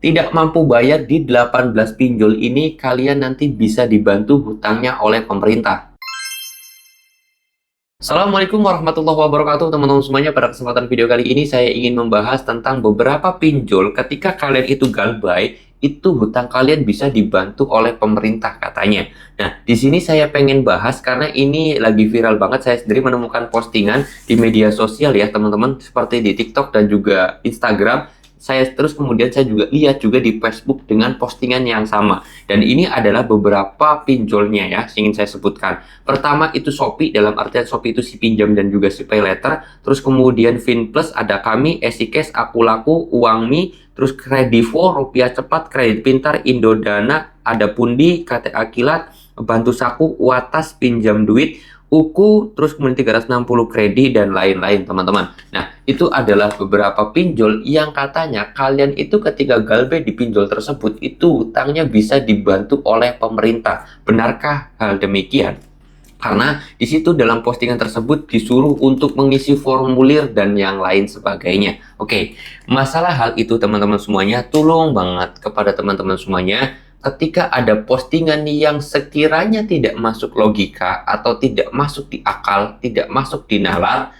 Tidak mampu bayar di 18 pinjol ini, kalian nanti bisa dibantu hutangnya oleh pemerintah. Assalamualaikum warahmatullahi wabarakatuh teman-teman semuanya. Pada kesempatan video kali ini saya ingin membahas tentang beberapa pinjol ketika kalian itu galbay, itu hutang kalian bisa dibantu oleh pemerintah katanya. Nah, di sini saya pengen bahas karena ini lagi viral banget. Saya sendiri menemukan postingan di media sosial ya teman-teman, seperti di TikTok dan juga Instagram. Kemudian saya juga lihat juga di Facebook dengan postingan yang sama. Dan ini adalah beberapa pinjolnya ya, ingin saya sebutkan. Pertama itu Shopee, dalam artian Shopee itu si pinjam dan juga si pay later. Terus kemudian Finplus, ada Kami, EasyCash, Akulaku, Uangmi, terus Kredivo, Rupiah Cepat, Kredit Pintar, Indodana, ada Pundi, KTA Kilat, Bantu Saku, Watas, Pinjam Duit, Uku, terus kemudian 360 Kredi, dan lain-lain teman-teman. Nah, itu adalah beberapa pinjol yang katanya kalian itu ketika galbay di pinjol tersebut, itu hutangnya bisa dibantu oleh pemerintah. Benarkah hal demikian? Karena di situ dalam postingan tersebut disuruh untuk mengisi formulir dan yang lain sebagainya. Oke, masalah hal itu teman-teman semuanya, tolong banget kepada teman-teman semuanya, ketika ada postingan yang sekiranya tidak masuk logika atau tidak masuk di akal, tidak masuk di nalar,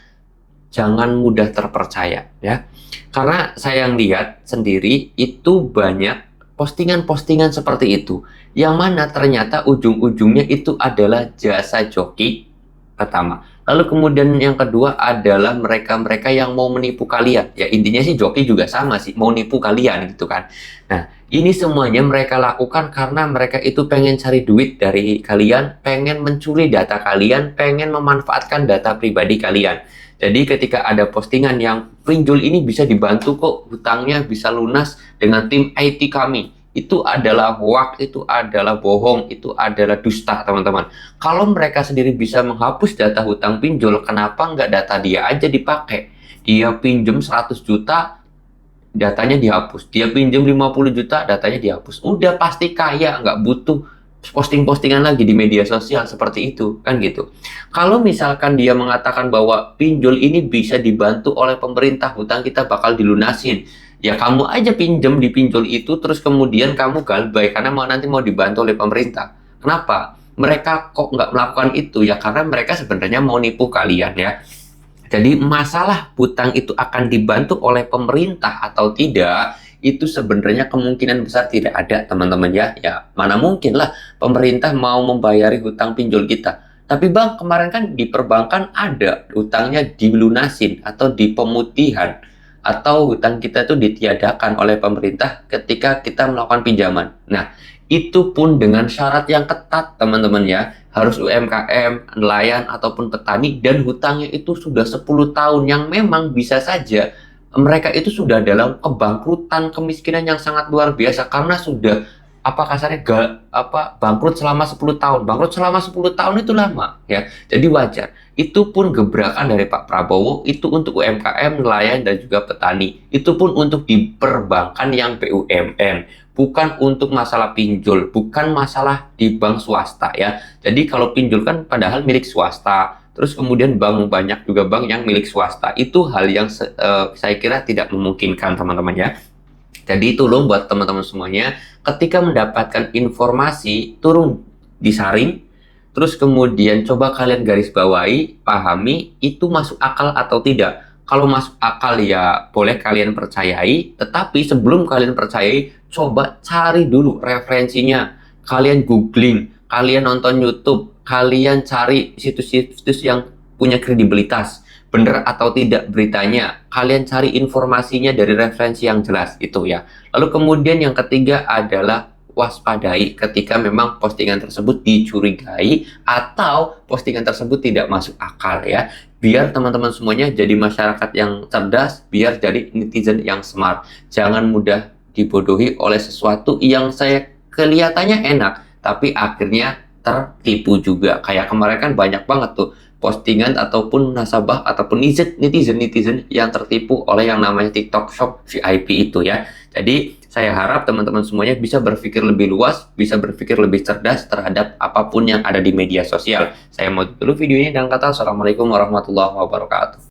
jangan mudah terpercaya ya. Karena saya yang lihat sendiri itu banyak postingan-postingan seperti itu, yang mana ternyata ujung-ujungnya itu adalah jasa joki pertama. Lalu kemudian yang kedua adalah mereka-mereka yang mau menipu kalian. Ya intinya sih joki juga sama sih, mau nipu kalian gitu kan. Nah, ini semuanya mereka lakukan karena mereka itu pengen cari duit dari kalian, pengen mencuri data kalian, pengen memanfaatkan data pribadi kalian. Jadi ketika ada postingan yang pinjol ini bisa dibantu kok, hutangnya bisa lunas dengan tim IT kami, itu adalah hoax, itu adalah bohong, itu adalah dusta teman-teman. Kalau mereka sendiri bisa menghapus data hutang pinjol, kenapa nggak data dia aja dipakai? Dia pinjam 100 juta, datanya dihapus. Dia pinjam 50 juta, datanya dihapus. Udah pasti kaya, nggak butuh posting-postingan lagi di media sosial seperti itu, kan gitu. Kalau misalkan dia mengatakan bahwa pinjol ini bisa dibantu oleh pemerintah, hutang kita bakal dilunasin, ya kamu aja pinjam di pinjol itu, terus kemudian kamu galbay karena nanti mau dibantu oleh pemerintah. Kenapa? Mereka kok nggak melakukan itu? Ya karena mereka sebenarnya mau nipu kalian ya. Jadi masalah hutang itu akan dibantu oleh pemerintah atau tidak, itu sebenarnya kemungkinan besar tidak ada teman-teman ya. Ya mana mungkin lah pemerintah mau membayari hutang pinjol kita. Tapi bang, kemarin kan di perbankan ada hutangnya dilunasin atau dipemutihan, atau hutang kita itu ditiadakan oleh pemerintah ketika kita melakukan pinjaman. Nah, itu pun dengan syarat yang ketat teman-teman ya. Harus UMKM, nelayan ataupun petani, dan hutangnya itu sudah 10 tahun, yang memang bisa saja mereka itu sudah dalam kebangkrutan, kemiskinan yang sangat luar biasa karena sudah kasarnya bangkrut selama 10 tahun. Bangkrut selama 10 tahun itu lama ya. Jadi wajar. Itu pun gebrakan dari Pak Prabowo itu untuk UMKM, nelayan dan juga petani. Itu pun untuk di perbankan yang BUMN, bukan untuk masalah pinjol, bukan masalah di bank swasta ya. Jadi kalau pinjol kan padahal milik swasta. Terus kemudian banyak juga bank yang milik swasta. Itu hal yang saya kira tidak memungkinkan teman-teman ya. Jadi tolong buat teman-teman semuanya, ketika mendapatkan informasi, turun disaring, terus kemudian coba kalian garis bawahi, pahami, itu masuk akal atau tidak. Kalau masuk akal ya boleh kalian percayai, tetapi sebelum kalian percayai, coba cari dulu referensinya. Kalian googling, kalian nonton YouTube, kalian cari situs-situs yang punya kredibilitas, benar atau tidak beritanya, kalian cari informasinya dari referensi yang jelas itu ya. Lalu kemudian yang ketiga adalah waspadai ketika memang postingan tersebut dicurigai atau postingan tersebut tidak masuk akal ya. Biar teman-teman semuanya jadi masyarakat yang cerdas, biar jadi netizen yang smart. Jangan mudah dibodohi oleh sesuatu yang kelihatannya enak, tapi akhirnya tertipu juga. Kayak kemarin kan banyak banget tuh postingan ataupun nasabah ataupun netizen yang tertipu oleh yang namanya TikTok Shop VIP itu ya. Jadi saya harap teman-teman semuanya bisa berpikir lebih luas, bisa berpikir lebih cerdas terhadap apapun yang ada di media sosial. Saya mau tutup dulu videonya dengan kata Assalamualaikum warahmatullahi wabarakatuh.